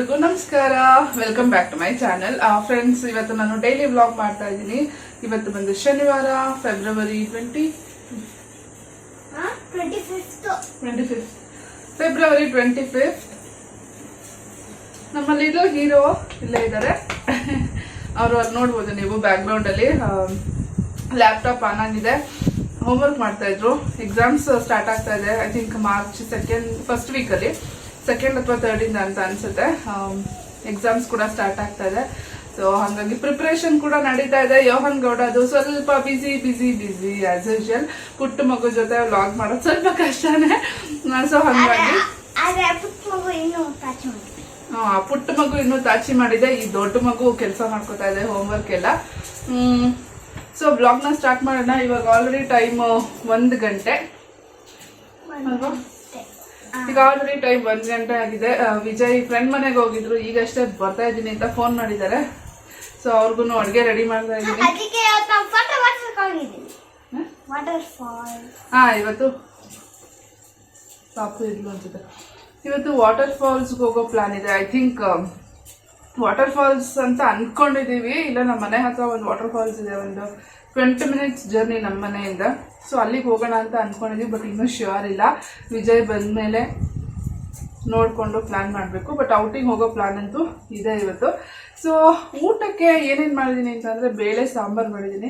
ಎಲ್ರಿಗೂ ನಮಸ್ಕಾರ. Welcome back to my channel. Friends, ಇವತ್ತು ನಾನು ಡೈಲಿ ವ್ಲಾಗ್ ಮಾಡ್ತಾ ಇದ್ದೀನಿ. ಇವತ್ತು ಬಂದು ಶನಿವಾರ, ಫೆಬ್ರವರಿ 25th. ನಮ್ಮ ಲಿಟಲ್ ಹೀರೋ ಇಲ್ಲೇ ಇದ್ದಾರೆ. ಅವರು ಅಲ್ಲಿ ನೋಡ್ಬೋದು ನೀವು ಬ್ಯಾಕ್ ಗ್ರೌಂಡ್ ಅಲ್ಲಿ. ಲ್ಯಾಪ್ಟಾಪ್ ಆನ್ ಆಗಿದೆ, ಹೋಮ್ವರ್ಕ್ ಮಾಡ್ತಾ ಇದ್ರು. ಎಕ್ಸಾಮ್ಸ್ ಸ್ಟಾರ್ಟ್ ಆಗ್ತಾ ಇದೆ. ಐ ಥಿಂಕ್ ಮಾರ್ಚ್ ಫಸ್ಟ್ ವೀಕಲ್ಲಿ, ಸೆಕೆಂಡ್ ಅಥವಾ ಥರ್ಡ್ ಇಂದ ಅಂತ ಅನ್ಸುತ್ತೆ. ಎಕ್ಸಾಮ್ಸ್ ಕೂಡ ಸ್ಟಾರ್ಟ್ ಆಗ್ತಾ ಇದೆ. ಸೊ ಹಾಗಾಗಿ ಪ್ರಿಪರೇಷನ್ ಕೂಡ ನಡೀತಾ ಇದೆ. ಯೋಹನ್ ಗೌಡ ಅದು ಸ್ವಲ್ಪ ಬಿಸಿ ಆಸ್ ಯೂಶುವಲ್. ಪುಟ್ಟ ಮಗು ಜೊತೆ ವ್ಲಾಗ್ ಮಾಡೋದು ಸ್ವಲ್ಪ ಕಷ್ಟನೇ. ಸೊ ಹಾಗಾಗಿ ಪುಟ್ಟ ಮಗು ಇನ್ನೂ ತಾಚಿ ಮಾಡಿದೆ. ಈ ದೊಡ್ಡ ಮಗು ಕೆಲಸ ಮಾಡ್ಕೋತಾ ಇದೆ, ಹೋಮ್ವರ್ಕ್ ಎಲ್ಲ. ಸೊ ಬ್ಲಾಗ್ ನ ಸ್ಟಾರ್ಟ್ ಮಾಡೋಣ. ಇವಾಗ ಆಲ್ರೆಡಿ ಟೈಮ್ 1 ಗಂಟೆ ಅಲ್ವಾ? ಈಗ ಆಲ್ರೆಡಿ ಟೈಮ್ 1 ಗಂಟೆ ಆಗಿದೆ. ವಿಜಯ್ ಫ್ರೆಂಡ್ ಮನೆಗೆ ಹೋಗಿದ್ರು, ಈಗಷ್ಟೇ ಬರ್ತಾ ಇದ್ದೀನಿ ಅಂತ ಫೋನ್ ಮಾಡಿದ್ದಾರೆ. ಸೊ ಅವ್ರಿಗೂ ಅಡ್ಗೆ ರೆಡಿ ಮಾಡ್ತಾ ಇದ್ದೀನಿ. ಇವತ್ತು ಪಾಪು ಇದ್ಲು ಅನ್ಸುತ್ತೆ. ಇವತ್ತು ವಾಟರ್ ಫಾಲ್ಸ್ ಹೋಗೋ ಪ್ಲಾನ್ ಇದೆ. ಐ ಥಿಂಕ್ ವಾಟರ್ ಫಾಲ್ಸ್ ಅಂತ ಅನ್ಕೊಂಡಿದೀವಿ. ಇಲ್ಲ, ನಮ್ಮ ಮನೆ ಹತ್ರ ಒಂದು ವಾಟರ್ ಫಾಲ್ಸ್ ಇದೆ, ಒಂದು 20 ಮಿನಿಟ್ಸ್ ಜರ್ನಿ ನಮ್ಮ ಮನೆಯಿಂದ. ಸೊ ಅಲ್ಲಿಗೆ ಹೋಗೋಣ ಅಂತ ಅನ್ಕೊಂಡಿದೀವಿ, ಬಟ್ ಇನ್ನೂ ಶ್ಯೂರ್ ಇಲ್ಲ. ವಿಜಯ್ ಬಂದಮೇಲೆ ನೋಡಿಕೊಂಡು ಪ್ಲಾನ್ ಮಾಡಬೇಕು. ಬಟ್ ಔಟಿಂಗ್ ಹೋಗೋ ಪ್ಲಾನ್ ಅಂತೂ ಇದೆ ಇವತ್ತು. ಸೊ ಊಟಕ್ಕೆ ಏನೇನು ಮಾಡಿದ್ದೀನಿ ಅಂತಂದರೆ, ಬೇಳೆ ಸಾಂಬಾರು ಮಾಡಿದ್ದೀನಿ.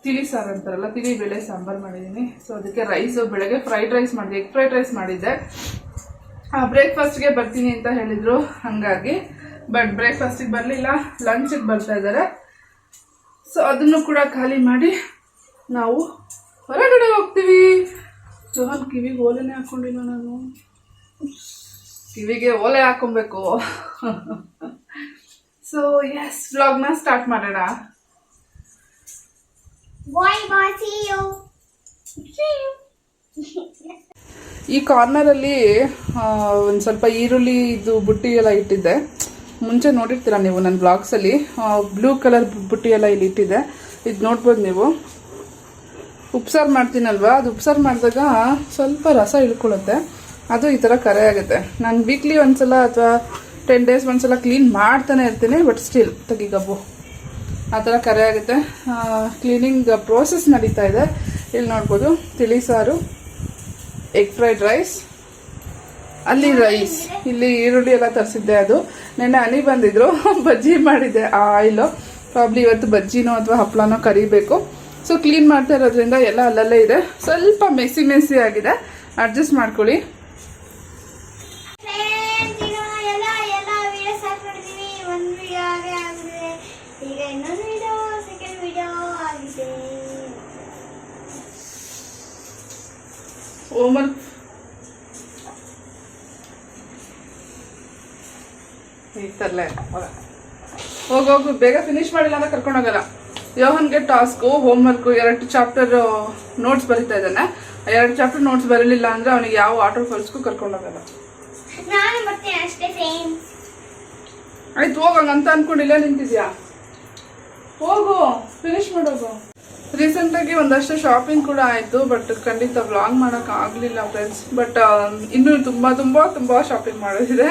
ತಿಳಿ ಸಾರು ಅಂತಾರಲ್ಲ, ತಿಳಿ ಬೇಳೆ ಸಾಂಬಾರು ಮಾಡಿದ್ದೀನಿ. ಸೊ ಅದಕ್ಕೆ ರೈಸು, ಬೆಳಗ್ಗೆ ಫ್ರೈಡ್ ರೈಸ್ ಮಾಡಿದೆ, ಎಗ್ ಫ್ರೈಡ್ ರೈಸ್ ಮಾಡಿದ್ದೆ. ಬ್ರೇಕ್ಫಾಸ್ಟ್ಗೆ ಬರ್ತೀನಿ ಅಂತ ಹೇಳಿದರು, ಹಾಗಾಗಿ. ಬಟ್ ಬ್ರೇಕ್ಫಾಸ್ಟಿಗೆ ಬರಲಿಲ್ಲ, ಲಂಚಿಗೆ ಬರ್ತಾ ಇದ್ದಾರೆ. ಸೊ ಅದನ್ನು ಕೂಡ ಖಾಲಿ ಮಾಡಿ ನಾವು ಹೊರಗಡೆ ಹೋಗ್ತೀವಿ. ಜೋಹನ್ ಕಿವಿಗೆ ಓಲೆನೇ ಹಾಕೊಂಡಿಲ್ಲ. ನಾನು ಕಿವಿಗೆ ಓಲೆ ಹಾಕೊಬೇಕು. ಸೊ ಎಸ್, ವ್ಲಾಗ್ನ ಸ್ಟಾರ್ಟ್ ಮಾಡೋಣ. ಈ ಕಾರ್ನರಲ್ಲಿ ಒಂದು ಸ್ವಲ್ಪ ಈರುಳ್ಳಿ ಇದು ಬುಟ್ಟಿ ಎಲ್ಲ ಇಟ್ಟಿದ್ದೆ. ಮುಂಚೆ ನೋಡಿರ್ತೀರ ನೀವು ನನ್ನ ಬ್ಲಾಗ್ಸಲ್ಲಿ. ಬ್ಲೂ ಕಲರ್ ಬುಟ್ಟಿ ಎಲ್ಲ ಇಲ್ಲಿ ಇಟ್ಟಿದೆ. ಇದು ನೋಡ್ಬೋದು ನೀವು. ಉಪ್ಸಾರು ಮಾಡ್ತೀನಲ್ವ, ಅದು ಉಪ್ಸಾರು ಮಾಡಿದಾಗ ಸ್ವಲ್ಪ ರಸ ಇಳ್ಕೊಳ್ಳುತ್ತೆ. ಅದು ಈ ಥರ ಕರೆ ಆಗುತ್ತೆ. ನಾನು ವೀಕ್ಲಿ ಒಂದ್ಸಲ ಅಥವಾ 10 days ಒಂದ್ಸಲ ಕ್ಲೀನ್ ಮಾಡ್ತಾನೆ ಇರ್ತೀನಿ. ಬಟ್ ಸ್ಟಿಲ್ ತೆಗಿಗಬ್ಬು ಆ ಥರ ಕರೆ ಆಗುತ್ತೆ. ಕ್ಲೀನಿಂಗ್ ಪ್ರೋಸೆಸ್ ನಡೀತಾ ಇದೆ. ಇಲ್ಲಿ ನೋಡ್ಬೋದು, ತಿಳಿ ಸಾರು, ಎಗ್ ಫ್ರೈಡ್ ರೈಸ್, ಅಲ್ಲಿ ರೈಸ್, ಇಲ್ಲಿ ಈರುಳ್ಳಿ ಎಲ್ಲ ತರಿಸಿದ್ದೆ. ಅದು ನೆನ್ನೆ ಹನಿ ಬಂದಿದ್ರು, ಬಜ್ಜಿ ಮಾಡಿದ್ದೆ. ಆ ಆಯಿಲು ಪ್ರಾಬ್ಲಿ ಇವತ್ತು ಬಜ್ಜಿನೋ ಅಥವಾ ಹಪ್ಪಳನೋ ಕರಿಬೇಕು. ಸೊ ಕ್ಲೀನ್ ಮಾಡ್ತಾ ಇರೋದ್ರಿಂದ ಎಲ್ಲ ಅಲ್ಲಲ್ಲೇ ಇದೆ. ಸ್ವಲ್ಪ ಮೆಸ್ಸಿ ಆಗಿದೆ, ಅಡ್ಜಸ್ಟ್ ಮಾಡ್ಕೊಳ್ಳಿ. ಹೋಮ್ವರ್ಕ್ ತರಲೆ ಹೋಗು, ಬೇಗ ಫಿನಿಶ್ ಮಾಡಿಲ್ಲ ಅಂತ ಕರ್ಕೊಂಡೋಗಲ್ಲ. ಯೋಹನ್ಗೆ ಟಾಸ್ಕು, ಹೋಮ್ವರ್ಕು, 2 ಚಾಪ್ಟರ್ ನೋಟ್ಸ್ ಬರೀತಾ ಇದ್ದಾನೆ. 2 ಚಾಪ್ಟರ್ ನೋಟ್ಸ್ ಬರಲಿಲ್ಲ ಅಂದ್ರೆ ಅವನಿಗೆ ಯಾವ ವಾಟರ್ ಫಾಲ್ಸ್ಗೂ ಕರ್ಕೊಂಡೋಗಲ್ಲ. ಆಯ್ತು, ಹೋಗಂತ ಅನ್ಕೊಂಡಿಲ್ಲ, ನಿಂತಿದ್ಯಾ? ಹೋಗು, ಫಿನಿಶ್ ಮಾಡೋಗು. ರೀಸೆಂಟಾಗಿ ಒಂದಷ್ಟು ಶಾಪಿಂಗ್ ಕೂಡ ಆಯಿತು, ಬಟ್ ಖಂಡಿತ ವ್ಲಾಗ್ ಮಾಡೋಕೆ ಆಗಲಿಲ್ಲ ಫ್ರೆಂಡ್ಸ್. ಬಟ್ ಇನ್ನೂ ತುಂಬ ಶಾಪಿಂಗ್ ಮಾಡೋದಿದೆ.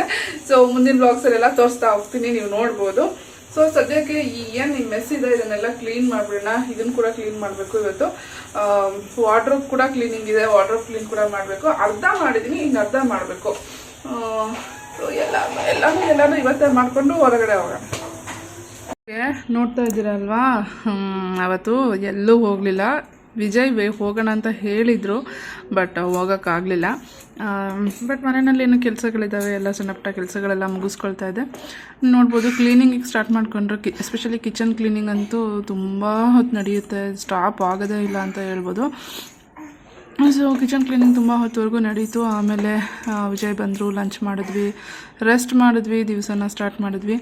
ಸೊ ಮುಂದಿನ ವ್ಲಾಗ್ಸಲ್ಲೆಲ್ಲ ತೋರಿಸ್ತಾ ಹೋಗ್ತೀನಿ, ನೀವು ನೋಡ್ಬೋದು. ಸೊ ಸದ್ಯಕ್ಕೆ ಏನು ಈ ಮೆಸ್ ಇದೆ, ಇದನ್ನೆಲ್ಲ ಕ್ಲೀನ್ ಮಾಡಿಬಿಡೋಣ. ಇದನ್ನು ಕೂಡ ಕ್ಲೀನ್ ಮಾಡಬೇಕು ಇವತ್ತು. ವಾರ್ಡ್ರೋಬ್ ಕೂಡ ಕ್ಲೀನಿಂಗ್ ಇದೆ, ವಾರ್ಡ್ರೋಬ್ ಕ್ಲೀನ್ ಕೂಡ ಮಾಡಬೇಕು. ಅರ್ಧ ಮಾಡಿದ್ದೀನಿ, ಇನ್ನು ಅರ್ಧ ಮಾಡಬೇಕು. ಸೊ ಎಲ್ಲನೂ ಇವತ್ತೇ ಮಾಡಿಕೊಂಡು ಹೊರಗಡೆ ಹೋಗೋಣ. ನೋಡ್ತಾ ಇದ್ದೀರಲ್ವಾ, ಅವತ್ತು ಎಲ್ಲೂ ಹೋಗಲಿಲ್ಲ. ವಿಜಯ್ ಹೋಗೋಣ ಅಂತ ಹೇಳಿದರು, ಬಟ್ ಹೋಗೋಕ್ಕಾಗಲಿಲ್ಲ. ಬಟ್ ಮನೆಯಲ್ಲಿ ಏನೋ ಕೆಲಸಗಳಿದ್ದಾವೆ, ಎಲ್ಲ ಸಣ್ಣ ಪುಟ್ಟ ಕೆಲಸಗಳೆಲ್ಲ ಮುಗಿಸ್ಕೊಳ್ತಾ ಇದೆ. ನೋಡ್ಬೋದು, ಕ್ಲೀನಿಂಗಿಗೆ ಸ್ಟಾರ್ಟ್ ಮಾಡಿಕೊಂಡ್ರೆ, ಎಸ್ಪೆಷಲಿ ಕಿಚನ್ ಕ್ಲೀನಿಂಗ್ ಅಂತೂ ತುಂಬ ಹೊತ್ತು ನಡೆಯುತ್ತೆ, ಸ್ಟಾಪ್ ಆಗೋದೇ ಇಲ್ಲ ಅಂತ ಹೇಳ್ಬೋದು. ಸೊ ಕಿಚನ್ ಕ್ಲೀನಿಂಗ್ ತುಂಬ ಹೊತ್ತವರೆಗೂ ನಡೀತು. ಆಮೇಲೆ ವಿಜಯ್ ಬಂದರು, ಲಂಚ್ ಮಾಡಿದ್ವಿ, ರೆಸ್ಟ್ ಮಾಡಿದ್ವಿ, ದಿವಸನ ಸ್ಟಾರ್ಟ್ ಮಾಡಿದ್ವಿ.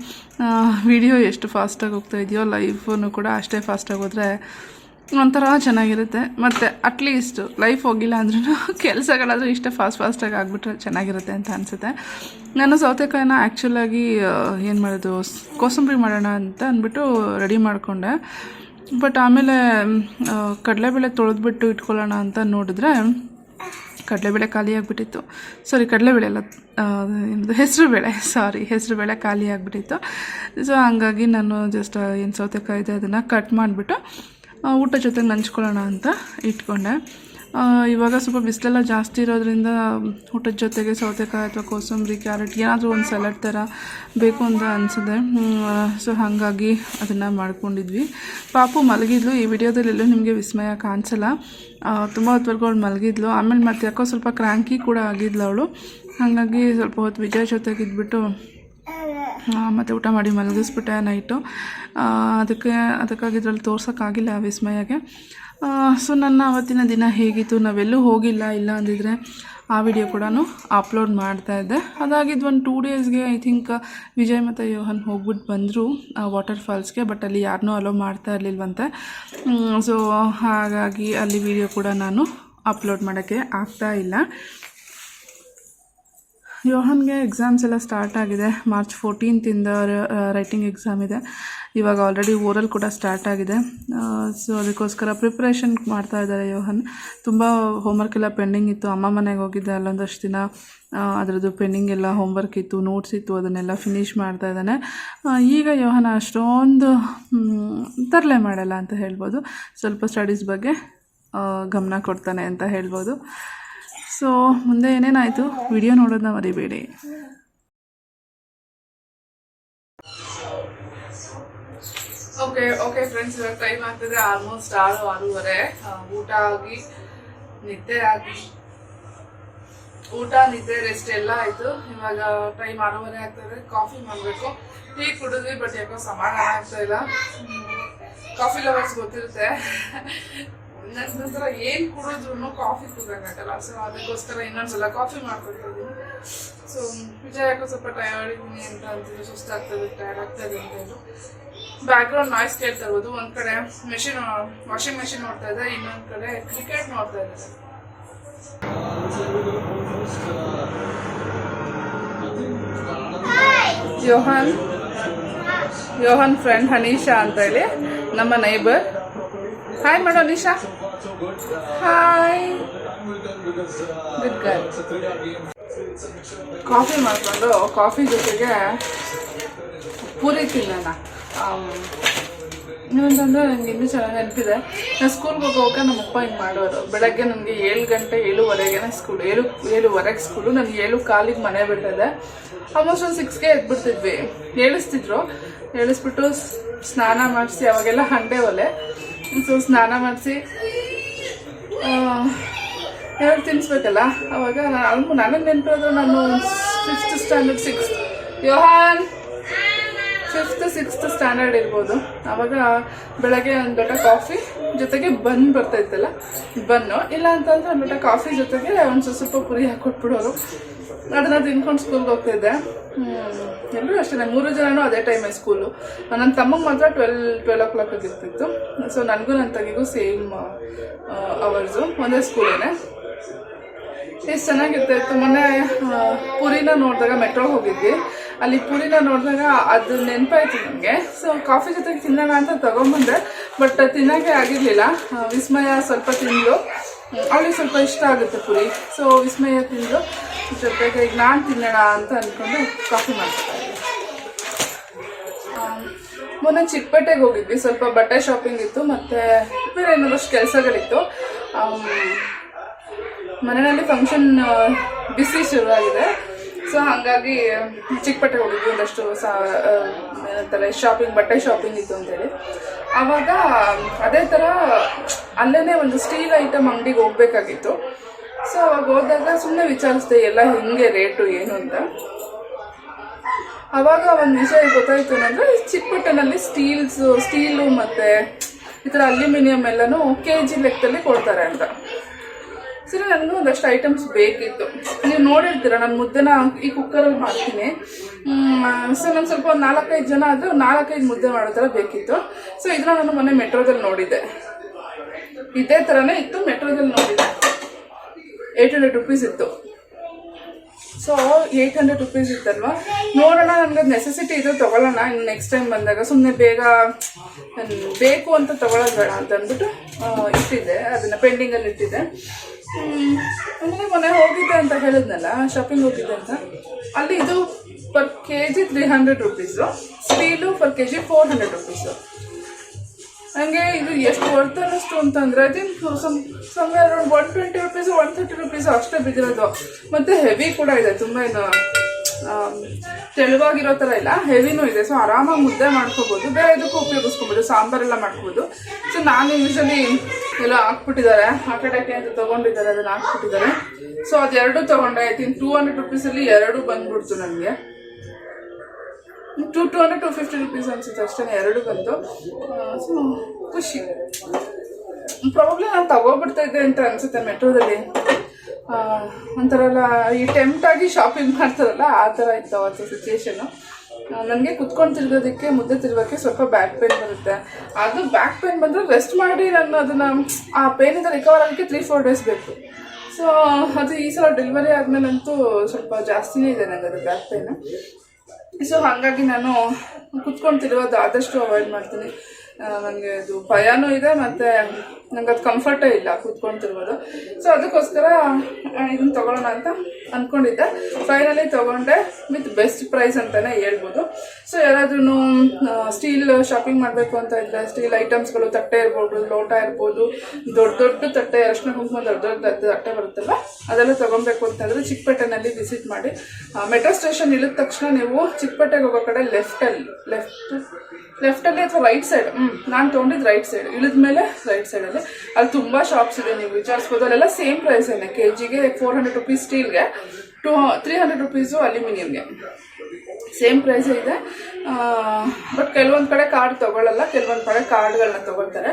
ವಿಡಿಯೋ ಎಷ್ಟು ಫಾಸ್ಟಾಗಿ ಹೋಗ್ತಾ ಇದೆಯೋ, ಲೈಫೂ ಕೂಡ ಅಷ್ಟೇ ಫಾಸ್ಟಾಗಿ ಹೋದರೆ ಒಂಥರ ಚೆನ್ನಾಗಿರುತ್ತೆ. ಮತ್ತು ಅಟ್ಲೀಸ್ಟ್ ಲೈಫ್ ಹೋಗಿಲ್ಲ ಅಂದ್ರೂ ಕೆಲಸಗಳಾದರೂ ಇಷ್ಟೇ ಫಾಸ್ಟಾಗಿ ಆಗಿಬಿಟ್ರೆ ಚೆನ್ನಾಗಿರುತ್ತೆ ಅಂತ ಅನಿಸುತ್ತೆ. ನಾನು ಸೌತೆಕಾಯಿನ ಆ್ಯಕ್ಚುಲಾಗಿ ಏನು ಮಾಡೋದು, ಕೋಸಂಬರಿ ಮಾಡೋಣ ಅಂತ ಅಂದ್ಬಿಟ್ಟು ರೆಡಿ ಮಾಡಿಕೊಂಡೆ. ಬಟ್ ಆಮೇಲೆ ಕಡಲೆಬೇಳೆ ತೊಳೆದ್ಬಿಟ್ಟು ಇಟ್ಕೊಳ್ಳೋಣ ಅಂತ ನೋಡಿದ್ರೆ ಕಡಲೆಬೇಳೆ ಖಾಲಿ ಆಗಿಬಿಟ್ಟಿತ್ತು. ಸಾರಿ, ಕಡಲೆಬೇಳೆ ಅಲ್ಲ, ಹೆಸರುಬೇಳೆ, ಹೆಸರುಬೇಳೆ ಖಾಲಿ ಆಗಿಬಿಟ್ಟಿತ್ತು. ಸೊ ಹಂಗಾಗಿ ನಾನು ಜಸ್ಟ್ ಏನು ಸೌತೆಕಾಯಿ ಇದೆ ಅದನ್ನು ಕಟ್ ಮಾಡಿಬಿಟ್ಟು ಊಟ ಜೊತೆಗೆ ನಂಚ್ಕೊಳ್ಳೋಣ ಅಂತ ಇಟ್ಕೊಂಡೆ. ಇವಾಗ ಸ್ವಲ್ಪ ಬಿಸಿಲೆಲ್ಲ ಜಾಸ್ತಿ ಇರೋದ್ರಿಂದ ಊಟದ ಜೊತೆಗೆ ಸೌತೆಕಾಯಿ ಅಥವಾ ಕೋಸಂಬರಿ, ಕ್ಯಾರೆಟ್ ಏನಾದರೂ ಒಂದು ಸಲಾಡ್ ಥರ ಬೇಕು ಅಂತ ಅನಿಸಿದೆ. ಸೊ ಹಾಗಾಗಿ ಅದನ್ನು ಮಾಡ್ಕೊಂಡಿದ್ವಿ. ಪಾಪು ಮಲಗಿದ್ಲು. ಈ ವಿಡಿಯೋದಲ್ಲೆಲ್ಲೂ ನಿಮಗೆ ವಿಸ್ಮಯ ಕಾಣಿಸಲ್ಲ. ತುಂಬ ಹೊತ್ತವರೆಗೂ ಅವಳು ಮಲಗಿದ್ಲು. ಆಮೇಲೆ ಮತ್ತೆ ಯಾಕೋ ಸ್ವಲ್ಪ ಕ್ರ್ಯಾಂಕಿ ಕೂಡ ಆಗಿದ್ಲು ಅವಳು. ಹಾಗಾಗಿ ಸ್ವಲ್ಪ ಹೊತ್ತು ವಿಜಯ್ ಜೊತೆಗೆ ಇದ್ಬಿಟ್ಟು ಮತ್ತು ಊಟ ಮಾಡಿ ಮಲಗಿಸ್ಬಿಟ್ಟೆ ನೈಟು. ಅದಕ್ಕಾಗಿ ಇದ್ರಲ್ಲಿ ತೋರ್ಸೋಕ್ಕಾಗಿಲ್ಲ ವಿಸ್ಮಯಗೆ. ಸೊ ನನ್ನ ಆವತ್ತಿನ ದಿನ ಹೇಗಿತ್ತು, ನಾವೆಲ್ಲೂ ಹೋಗಿಲ್ಲ, ಇಲ್ಲ ಅಂದಿದ್ರೆ ಆ ವಿಡಿಯೋ ಕೂಡ ಅಪ್ಲೋಡ್ ಮಾಡ್ತಾಯಿದ್ದೆ. ಅದಾಗಿದ್ದು ಒಂದು 2 ಡೇಸ್ಗೆ ಐ ಥಿಂಕ್ ವಿಜಯ್ ಮತ್ತು ಯೋಹನ್ ಹೋಗ್ಬಿಟ್ಟು ಬಂದರು ವಾಟರ್ ಫಾಲ್ಸ್ಗೆ. ಬಟ್ ಅಲ್ಲಿ ಯಾರನ್ನೂ ಅಲೋ ಮಾಡ್ತಾ ಇರಲಿಲ್ವಂತೆ. ಸೊ ಹಾಗಾಗಿ ಅಲ್ಲಿ ವಿಡಿಯೋ ಕೂಡ ನಾನು ಅಪ್ಲೋಡ್ ಮಾಡೋಕ್ಕೆ ಆಗ್ತಾಯಿಲ್ಲ. ಯೋಹನ್ಗೆ ಎಕ್ಸಾಮ್ಸ್ ಎಲ್ಲ ಸ್ಟಾರ್ಟ್ ಆಗಿದೆ. ಮಾರ್ಚ್ 14th ರೈಟಿಂಗ್ ಎಕ್ಸಾಮ್ ಇದೆ. ಇವಾಗ ಆಲ್ರೆಡಿ ಓರಲ್ ಕೂಡ ಸ್ಟಾರ್ಟ್ ಆಗಿದೆ. ಸೊ ಅದಕ್ಕೋಸ್ಕರ ಪ್ರಿಪ್ರೇಷನ್ ಮಾಡ್ತಾ ಇದ್ದಾರೆ ಯೋಹನ್. ತುಂಬ ಹೋಮ್ವರ್ಕ್ ಎಲ್ಲ ಪೆಂಡಿಂಗ್ ಇತ್ತು. ಅಮ್ಮ ಮನೆಗೆ ಹೋಗಿದ್ದೆ, ಅಲ್ಲೊಂದಷ್ಟು ದಿನ ಅದರದ್ದು ಪೆಂಡಿಂಗ್ ಎಲ್ಲ ಹೋಮ್ವರ್ಕ್ ಇತ್ತು, ನೋಟ್ಸ್ ಇತ್ತು, ಅದನ್ನೆಲ್ಲ ಫಿನಿಷ್ ಮಾಡ್ತಾ ಇದ್ದಾನೆ. ಈಗ ಯೋಹನ್ ಅಷ್ಟೊಂದು ತರಲೆ ಮಾಡಲ್ಲ ಅಂತ ಹೇಳ್ಬೋದು. ಸ್ವಲ್ಪ ಸ್ಟಡೀಸ್ ಬಗ್ಗೆ ಗಮನ ಕೊಡ್ತಾನೆ ಅಂತ ಹೇಳ್ಬೋದು. ಸೊ ಮುಂದೆ ಏನೇನಾಯಿತು ವಿಡಿಯೋ ನೋಡೋದನ್ನ ಮರಿಬೇಡಿ. ಓಕೆ ಫ್ರೆಂಡ್ಸ್, ಇವಾಗ ಟೈಮ್ ಆಗ್ತದೆ ಆಲ್ಮೋಸ್ಟ್ 6:30. ಊಟ ನಿದ್ದೆ ರೆಸ್ಟ್ ಎಲ್ಲ ಆಯಿತು. ಇವಾಗ ಟೈಮ್ 6:30 ಆಗ್ತದೆ. ಕಾಫಿ ಮಾಡಬೇಕು. ಟೀ ಕುಡಿದ್ವಿ, ಬಟ್ ಯಾಕೋ ಸಮಾಧಾನ ಆಗ್ತಾ ಇಲ್ಲ. ಕಾಫಿ ಲವರ್ಸ್ ಗೊತ್ತಿರುತ್ತೆ, ನಂತರ ಏನು ಕುಡಿದ್ರು ಕಾಫಿ ಕುಡಿಯೋಕ್ಕಾಗಲ್ಲ. ಸೊ ಅದಕ್ಕೋಸ್ಕರ ಇನ್ನೊಂದ್ಸಲ ಕಾಫಿ ಮಾಡ್ಕೊತಾ ಇದ್ದೀನಿ. ಸೊ ವಿಜಯ್ ಯಾಕೋ ಸ್ವಲ್ಪ ಟಯರ್ಡ್ ಇದ್ದೀನಿ ಅಂತ ಅಂತಿದ್ರು, ಸುಸ್ತಾಗ್ತದೆ, ಟಯರ್ಡ್ ಆಗ್ತದೆ ಅಂತ ಹೇಳಿದ್ರು. ಬ್ಯಾಕ್ಗ್ರೌಂಡ್ ನಾಯ್ಸ್ ಕೇಳ್ತಾ ಇರ್ಬೋದು. ಒಂದು ಕಡೆ ವಾಷಿಂಗ್ ಮೆಷಿನ್ ನೋಡ್ತಾ ಇದ್ದೆ, ಇನ್ನೊಂದು ಕಡೆ ಕ್ರಿಕೆಟ್ ನೋಡ್ತಾ ಇದ್ದಾರೆ. ಯೋಹನ್ ಫ್ರೆಂಡ್ ಹನೀಶಾ ಅಂತ ಹೇಳಿ, ನಮ್ಮ ನೈಬರ್. ಹಾಯ್ ಮಾಡೋ Anisha. Hi, good girl. Coffee ಮಾಡಿಕೊಂಡು ಕಾಫಿ ಜೊತೆಗೆ ಪೂರಿ ತಿನ್ನೋಣ. ಏನಂತಂದರೆ ನನಗೆ ಇನ್ನೂ ಚೆನ್ನಾಗಿ ನೆನಪಿದೆ. ನಾನು ಸ್ಕೂಲ್ಗೆ ಹೋಗೋವಾಗ ನಮ್ಮಪ್ಪ ಹಿಂಗೆ ಮಾಡೋರು. ಬೆಳಗ್ಗೆ ನನಗೆ 7 ಗಂಟೆ 7:15ಗೆ ಸ್ಕೂಲು, 7:15 ಸ್ಕೂಲು. ನನಗೆ 7:15 ಮನೆ ಬಿಟ್ಟಿದೆ. ಆಲ್ಮೋಸ್ಟ್ ಒಂದು 6ಗೆ ಎದ್ಬಿಡ್ತಿದ್ವಿ. ಹೇಳಿಸ್ಬಿಟ್ಟು ಸ್ನಾನ ಮಾಡಿಸಿ, ಅವಾಗೆಲ್ಲ ಹಂಡೆ ಒಲೆ. ಸೊ ಸ್ನಾನ ಮಾಡಿಸಿ ಏನಾದ್ರು ತಿನ್ನಿಸ್ಬೇಕಲ್ಲ. ಅವಾಗ ನನಗೆ ನೆನಪಿರೋದು ನಾನು 5th standard 6th ಯೋಹಾನ್ 5th 6th standard ಇರ್ಬೋದು. ಆವಾಗ ಬೆಳಗ್ಗೆ ಒಂದು ಲೋಟ ಕಾಫಿ ಜೊತೆಗೆ ಬನ್ ಬರ್ತಾಯಿತ್ತಲ್ಲ, ಬನ್ನು ಇಲ್ಲ ಅಂತಂದ್ರೆ ಒಂದು ಲೋಟ ಕಾಫಿ ಜೊತೆಗೆ ಒಂದು ಸ್ವಲ್ಪ ಪುರಿ ಹಾಕ್ಕೊಟ್ಬಿಡೋರು. ಅದನ್ನು ತಿನ್ಕೊಂಡು ಸ್ಕೂಲ್ಗೆ ಹೋಗ್ತಾಯಿದ್ದೆ. ಎಲ್ಲರೂ ಅಷ್ಟೇ, 3 ಜನನೂ ಅದೇ ಟೈಮಲ್ಲಿ ಸ್ಕೂಲು. ನನ್ನ ತಮ್ಮಗೆ ಮಾತ್ರ 12 o'clock ಇರ್ತಿತ್ತು. ಸೊ ನನಗೂ ನನ್ನ ತಂಗಿಗೂ ಸೇಮ್ ಅವರ್ಸು, ಒಂದೇ ಸ್ಕೂಲೇನೆ. ಎಷ್ಟು ಚೆನ್ನಾಗಿರ್ತಾಯಿತ್ತು. ಮೊನ್ನೆ ಪುರಿನ ನೋಡಿದಾಗ ಮೆಟ್ರೋಗೆ ಹೋಗಿದ್ವಿ. ಅಲ್ಲಿ ಪುರಿನ ನೋಡಿದಾಗ ಅದು ನೆನಪಾಯ್ತು ನನಗೆ. ಸೊ ಕಾಫಿ ಜೊತೆಗೆ ತಿನ್ನೋಣ ಅಂತ ತೊಗೊಂಬಂದೆ, ಬಟ್ ತಿನ್ನೋಕ್ಕೆ ಆಗಿರಲಿಲ್ಲ. ವಿಸ್ಮಯ ಸ್ವಲ್ಪ ತಿಂದು, ಅವಳಿಗೆ ಸ್ವಲ್ಪ ಇಷ್ಟ ಆಗುತ್ತೆ ಪುರಿ. ಸೊ ವಿಸ್ಮಯ ತಿಂದು ಜೊತೆಗೆ ಈಗ ನಾನು ತಿನ್ನೋಣ ಅಂತ ಅಂದ್ಕೊಂಡು ಕಾಫಿ ಮಾಡ್ತಾ ಇದ್ದೆ. ಮೊನ್ನೆ ಚಿಕ್ಕಪೇಟೆಗೆ ಹೋಗಿದ್ವಿ. ಸ್ವಲ್ಪ ಬಟ್ಟೆ ಶಾಪಿಂಗ್ ಇತ್ತು, ಮತ್ತು ಬೇರೆ ಏನಾದಷ್ಟು ಕೆಲಸಗಳಿತ್ತು. ಮನೆಯಲ್ಲಿ ಫಂಕ್ಷನ್ ಬಿಸಿ ಶುರುವಾಗಿದೆ. ಸೊ ಹಾಗಾಗಿ ಚಿಕ್ಕಪೇಟೆಗೆ ಹೋಗಿದ್ವಿ. ಒಂದಷ್ಟು ಏನಂತಾರೆ ಶಾಪಿಂಗ್, ಬಟ್ಟೆ ಶಾಪಿಂಗ್ ಇತ್ತು ಅಂತೇಳಿ. ಆವಾಗ ಅದೇ ಥರ ಅಲ್ಲೇ ಒಂದು ಸ್ಟೀಲ್ ಐಟಮ್ ಅಂಗಡಿಗೆ ಹೋಗ್ಬೇಕಾಗಿತ್ತು. ಸೊ ಅವಾಗ ಹೋದಾಗ ಸುಮ್ಮನೆ ವಿಚಾರಿಸ್ದೆ ಎಲ್ಲ ಹೆಂಗೆ ರೇಟು ಏನು ಅಂತ. ಆವಾಗ ಒಂದು ವಿಷಯ ಗೊತ್ತಾಯಿತು ಅಂದರೆ, ಚಿಕ್ಕಪೇಟೆನಲ್ಲಿ ಸ್ಟೀಲು ಮತ್ತು ಈ ಥರ ಅಲ್ಯೂಮಿನಿಯಂ ಎಲ್ಲನೂ kg ಲೆಕ್ಕದಲ್ಲಿ ಕೊಡ್ತಾರೆ ಅಂತ. ಸರಿ, ನನಗೂ ಒಂದಷ್ಟು ಐಟಮ್ಸ್ ಬೇಕಿತ್ತು. ನೀವು ನೋಡಿರ್ತೀರ, ನಾನು ಮುದ್ದೆನ ಈ ಕುಕ್ಕರಲ್ಲಿ ಮಾಡ್ತೀನಿ. ಸೊ ನಾನು ಸ್ವಲ್ಪ 4-5 ಜನ ಆದರೆ 4-5 ಮುದ್ದೆ ಮಾಡೋ ಥರ ಬೇಕಿತ್ತು. ಸೊ ಇದನ್ನ ನಾನು ಮೊನ್ನೆ ಮೆಟ್ರೋದಲ್ಲಿ ನೋಡಿದ್ದೆ. ಇದೇ ಥರನೇ ಇತ್ತು, ಮೆಟ್ರೋದಲ್ಲಿ ನೋಡಿದ್ದೆ. 800 rupees ಇತ್ತು. ಸೊ 800 rupees ಇತ್ತಲ್ವ, ನೋಡೋಣ, ನನಗೆ ನೆಸೆಸಿಟಿ ಇದು ತೊಗೊಳ್ಳೋಣ ಇನ್ನು ನೆಕ್ಸ್ಟ್ ಟೈಮ್ ಬಂದಾಗ. ಸುಮ್ಮನೆ ಬೇಗ ಬೇಕು ಅಂತ ತೊಗೊಳ್ಳೋದು ಬೇಡ ಅಂತ ಅಂದ್ಬಿಟ್ಟು ಇಟ್ಟಿದ್ದೆ, ಅದನ್ನು ಪೆಂಡಿಂಗಲ್ಲಿ ಇಟ್ಟಿದ್ದೆ. ಆಮೇಲೆ ಮೊನ್ನೆ ಹೋಗಿದ್ದೆ ಅಂತ ಹೇಳಿದ್ನಲ್ಲ, ಶಾಪಿಂಗ್ ಹೋಗಿದ್ದೆ ಅಂತ, ಅಲ್ಲಿ ಇದು per kg 300 rupees, steel per kg 400 rupees. ಹಂಗೆ ಇದು ಎಷ್ಟು ವರ್ತ್ ಅನ್ನಿಸ್ತು ಅಂತಂದರೆ I think somewhere around 120 rupees 130 rupees ಅಷ್ಟೇ ಬಿದ್ದಿರೋದು. ಮತ್ತು ಹೆವಿ ಕೂಡ ಇದೆ, ತುಂಬ ಏನು ತೆಳುವಾಗಿರೋ ಥರ ಇಲ್ಲ, ಹೆವಿನೂ ಇದೆ. ಸೊ ಆರಾಮಾಗಿ ಮುದ್ದೆ ಮಾಡ್ಕೋಬೋದು, ಬೇರೆ ಇದಕ್ಕೂ ಉಪಯೋಗಿಸ್ಕೊಬೋದು, ಸಾಂಬಾರೆಲ್ಲ ಮಾಡ್ಕೋಬೋದು. ಸೊ ನಾನು ಯೂಶಲಿ ಎಲ್ಲ ಹಾಕ್ಬಿಟ್ಟಿದ್ದಾರೆ, ಆ ಕಡೆಗೆ ಅಂತ ತೊಗೊಂಡಿದ್ದಾರೆ, ಅದನ್ನು ಹಾಕ್ಬಿಟ್ಟಿದ್ದಾರೆ. ಸೊ ಅದೆರಡು ತೊಗೊಂಡೆ. ಐ ಥಿಂಕ್ 200 ರುಪೀಸಲ್ಲಿ ಎರಡು ಬಂದ್ಬಿಡ್ತು ನನಗೆ. 250 ರುಪೀಸ್ ಅನ್ಸುತ್ತೆ ಅಷ್ಟೇ, ಎರಡು ಬಂತು. ಸೊ ಖುಷಿ. ಪ್ರಾಬ್ಲಮ್ ನಾನು ತಗೋಬಿಡ್ತಾ ಇದ್ದೆ ಅಂತ ಅನ್ಸುತ್ತೆ ಮೆಟ್ರೋದಲ್ಲಿ. ಒಂಥರ ಎಲ್ಲ ಈ ಟೆಂಪ್ಟ್ ಆಗಿ ಶಾಪಿಂಗ್ ಮಾಡ್ತಾರಲ್ಲ, ಆ ಥರ ಇತ್ತು ಅವತ್ತು ಸಿಚುವೇಶನು. ನನಗೆ ಕುತ್ಕೊಂಡು ತಿರ್ಗೋದಕ್ಕೆ, ಮುದ್ದೆ ತಿರ್ಗೋಕ್ಕೆ ಸ್ವಲ್ಪ ಬ್ಯಾಕ್ ಪೇನ್ ಬರುತ್ತೆ. ಅದು ಬ್ಯಾಕ್ ಪೇನ್ ಬಂದರೆ ರೆಸ್ಟ್ ಮಾಡಿ ನಾನು ಅದನ್ನು ಆ ಪೇನಿಂದ ರಿಕವರ್ ಆಗೋಕ್ಕೆ 3-4 ಡೇಸ್ ಬೇಕು. ಸೊ ಅದು ಈ ಸಲ ಡೆಲಿವರಿ ಆದಮೇಲಂತೂ ಸ್ವಲ್ಪ ಜಾಸ್ತಿನೇ ಇದೆ ನನಗೆ ಅದು ಬ್ಯಾಕ್ ಪೇನು. ಸೊ ಹಾಗಾಗಿ ನಾನು ಕುತ್ಕೊಂಡು ತಿರುಗೋದು ಆದಷ್ಟು ಅವಾಯ್ಡ್ ಮಾಡ್ತೀನಿ. ನನಗೆ ಅದು ಭಯನೂ ಇದೆ, ಮತ್ತು ನಂಗೆ ಅದು ಕಂಫರ್ಟೇ ಇಲ್ಲ ಕೂತ್ಕೊಂಡು ತಿರ್ಗೋದು. ಸೊ ಅದಕ್ಕೋಸ್ಕರ ಇದನ್ನು ತೊಗೊಳ್ಳೋಣ ಅಂತ ಅಂದ್ಕೊಂಡಿದ್ದೆ. ಫೈನಲಿ ತೊಗೊಂಡೆ, ವಿತ್ ಬೆಸ್ಟ್ ಪ್ರೈಸ್ ಅಂತಲೇ ಹೇಳ್ಬೋದು. ಸೊ ಯಾರಾದ್ರೂ ಸ್ಟೀಲ್ ಶಾಪಿಂಗ್ ಮಾಡಬೇಕು ಅಂತ ಇದ್ದರೆ, ಸ್ಟೀಲ್ ಐಟಮ್ಸ್ಗಳು, ತಟ್ಟೆ ಇರ್ಬೋದು, ಲೋಟ ಇರ್ಬೋದು, ದೊಡ್ಡ ದೊಡ್ಡ ತಟ್ಟೆ, ಅರಿಶಿನ ಕುಂಕುಮ ದೊಡ್ಡ ದೊಡ್ಡ ತಟ್ಟೆ ಬರುತ್ತಲ್ಲ, ಅದೆಲ್ಲ ತೊಗೊಬೇಕು ಅಂತಂದರೆ ಚಿಕ್ಕಪೇಟೆನಲ್ಲಿ ವಿಸಿಟ್ ಮಾಡಿ. ಮೆಟ್ರೋ ಸ್ಟೇಷನ್ ಇಳಿದ ತಕ್ಷಣ ನೀವು ಚಿಕ್ಕಪೇಟೆಗೆ ಹೋಗೋ ಕಡೆ ಲೆಫ್ಟಲ್ಲಿ ಅಥವಾ ರೈಟ್ ಸೈಡ್, ನಾನು ತೊಗೊಂಡಿದ್ದು ರೈಟ್ ಸೈಡ್, ಇಳಿದ ಮೇಲೆ ರೈಟ್ ಸೈಡಲ್ಲಿ ಅಲ್ಲಿ ತುಂಬ ಶಾಪ್ಸ್ ಇದೆ, ನೀವು ವಿಚಾರಿಸ್ಬೋದು. ಅಲ್ಲೆಲ್ಲ ಸೇಮ್ ಪ್ರೈಸೇನೆ, kgಗೆ 400 ರುಪೀಸ್ ಸ್ಟೀಲ್ಗೆ, 300 ರುಪೀಸು ಅಲ್ಯೂಮಿನಿಯಮ್ಗೆ, ಸೇಮ್ ಪ್ರೈಸೇ ಇದೆ. ಬಟ್ ಕೆಲವೊಂದು ಕಡೆ ಕಾರ್ಡ್ ತೊಗೊಳ್ಳಲ್ಲ, ಕೆಲವೊಂದು ಕಡೆ ಕಾರ್ಡ್ಗಳನ್ನ ತೊಗೊಳ್ತಾರೆ.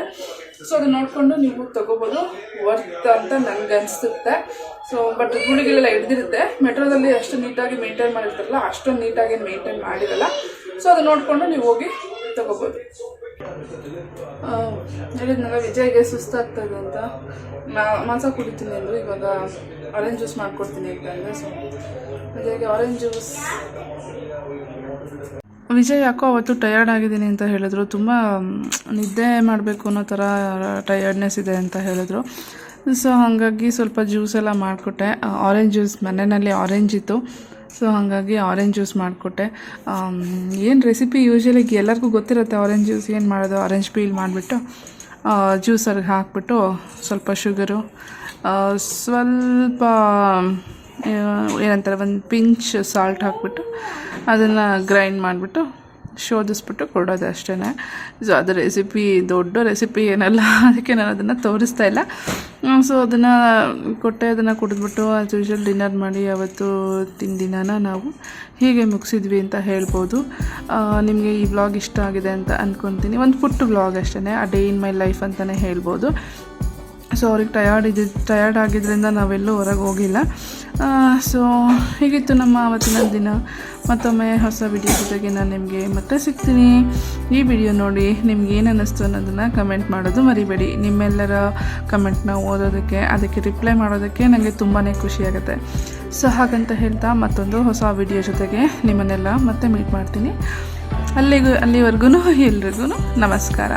ಸೊ ಅದು ನೋಡಿಕೊಂಡು ನೀವು ತೊಗೋಬೋದು, ವರ್ತ್ ಅಂತ ನನಗೆ ಅನಿಸುತ್ತೆ. So but ಗುಳಿಗೆಲ್ಲ ಹಿಡ್ದಿರುತ್ತೆ. ಮೆಟ್ರೋದಲ್ಲಿ ಅಷ್ಟು ನೀಟಾಗಿ ಮೇಂಟೈನ್ ಮಾಡಿರ್ತಾರಲ್ಲ, ಅಷ್ಟೊಂದು ನೀಟಾಗಿ ಮೇಂಟೈನ್ ಮಾಡಿರಲ್ಲ. ಸೊ ಅದು ನೋಡಿಕೊಂಡು ನೀವು ಹೋಗಿ ತೊಗೋಬೋದು. ಹೇಳಿದ್ನಲ್ಲ ವಿಜಯ್ಗೆ ಸುಸ್ತಾಗ್ತದೆ ಅಂತ, ಮಾಸ ಕುಡಿತೀನಿ ಅಂದರು. ಇವಾಗ ಆರೆಂಜ್ ಜ್ಯೂಸ್ ಮಾಡಿಕೊಡ್ತೀನಿ ಅಂತಂದರೆ, ಸೊ ವಿಜಯ್ಗೆ ಆರೆಂಜ್ ಜ್ಯೂಸ್. ವಿಜಯ್ ಯಾಕೋ ಅವತ್ತು ಟಯರ್ಡ್ ಆಗಿದ್ದೀನಿ ಅಂತ ಹೇಳಿದ್ರು, ತುಂಬ ನಿದ್ದೆ ಮಾಡಬೇಕು ಅನ್ನೋ ಥರ ಟಯರ್ಡ್ನೆಸ್ ಇದೆ ಅಂತ ಹೇಳಿದ್ರು. ಸೊ ಹಾಗಾಗಿ ಸ್ವಲ್ಪ ಜ್ಯೂಸ್ ಎಲ್ಲ ಮಾಡಿಕೊಟ್ಟೆ. ಆರೆಂಜ್ ಜ್ಯೂಸ್ ಮನೆಯಲ್ಲಿ ಆರೆಂಜ್ ಇತ್ತು, ಸೊ ಹಾಗಾಗಿ ಆರೆಂಜ್ ಜ್ಯೂಸ್ ಮಾಡಿಕೊಟ್ಟೆ. ಏನು ರೆಸಿಪಿ ಯೂಶ್ವಲಿ ಎಲ್ಲರಿಗೂ ಗೊತ್ತಿರುತ್ತೆ ಆರೆಂಜ್ ಜ್ಯೂಸ್ ಏನು ಮಾಡೋದು. ಆರೆಂಜ್ ಪೀಲ್ ಮಾಡಿಬಿಟ್ಟು ಜ್ಯೂಸರ್ಗೆ ಹಾಕ್ಬಿಟ್ಟು ಸ್ವಲ್ಪ ಶುಗರು, ಸ್ವಲ್ಪ ಏನಂತಾರೆ ಒಂದು ಪಿಂಚ್ ಸಾಲ್ಟ್ ಹಾಕ್ಬಿಟ್ಟು ಅದನ್ನು ಗ್ರೈಂಡ್ ಮಾಡಿಬಿಟ್ಟು ಶೋಧಿಸ್ಬಿಟ್ಟು ಕೊಡೋದು ಅಷ್ಟೇ. ಸೊ ಅದು ರೆಸಿಪಿ ದೊಡ್ಡ ರೆಸಿಪಿ ಏನಲ್ಲ, ಅದಕ್ಕೆ ನಾನು ಅದನ್ನು ತೋರಿಸ್ತಾ ಇಲ್ಲ. ಸೊ ಅದನ್ನು ಕೊಟ್ಟೆ, ಅದನ್ನು ಕುಡಿದ್ಬಿಟ್ಟು ಆ್ಯಸ್ ಯೂಶ್ವಲ್ ಡಿನ್ನರ್ ಮಾಡಿ ಅವತ್ತು ತಿಂದಿನ ನಾವು ಹೀಗೆ ಮುಗಿಸಿದ್ವಿ ಅಂತ ಹೇಳ್ಬೋದು. ನಿಮಗೆ ಈ ವ್ಲಾಗ್ ಇಷ್ಟ ಆಗಿದೆ ಅಂತ ಅಂದ್ಕೊತೀನಿ. ಒಂದು ಪುಟ್ಟ ವ್ಲಾಗ್ ಅಷ್ಟೇ, ಆ ಡೇ ಇನ್ ಮೈ ಲೈಫ್ ಅಂತಲೇ ಹೇಳ್ಬೋದು. ಸೊ ಅವ್ರಿಗೆ ಟಯರ್ಡ್ ಆಗಿದ್ದರಿಂದ ನಾವೆಲ್ಲೂ ಹೊರಗೆ ಹೋಗಿಲ್ಲ. ಸೊ ಹೀಗಿತ್ತು ನಮ್ಮ ಆವತ್ತಿನ ದಿನ. ಮತ್ತೊಮ್ಮೆ ಹೊಸ ವಿಡಿಯೋ ಜೊತೆಗೆ ನಾನು ನಿಮಗೆ ಮತ್ತೆ ಸಿಗ್ತೀನಿ. ಈ ವಿಡಿಯೋ ನೋಡಿ ನಿಮ್ಗೆ ಏನು ಅನ್ನಿಸ್ತು ಅನ್ನೋದನ್ನು ಕಮೆಂಟ್ ಮಾಡೋದು ಮರಿಬೇಡಿ. ನಿಮ್ಮೆಲ್ಲರ ಕಮೆಂಟ್ನ ಓದೋದಕ್ಕೆ, ಅದಕ್ಕೆ ರಿಪ್ಲೈ ಮಾಡೋದಕ್ಕೆ ನನಗೆ ತುಂಬಾ ಖುಷಿಯಾಗುತ್ತೆ. ಸೊ ಹಾಗಂತ ಹೇಳ್ತಾ ಮತ್ತೊಂದು ಹೊಸ ವಿಡಿಯೋ ಜೊತೆಗೆ ನಿಮ್ಮನ್ನೆಲ್ಲ ಮತ್ತೆ ಮೀಟ್ ಮಾಡ್ತೀನಿ. ಅಲ್ಲಿವರೆಗೂ ಎಲ್ರಿಗೂ ನಮಸ್ಕಾರ.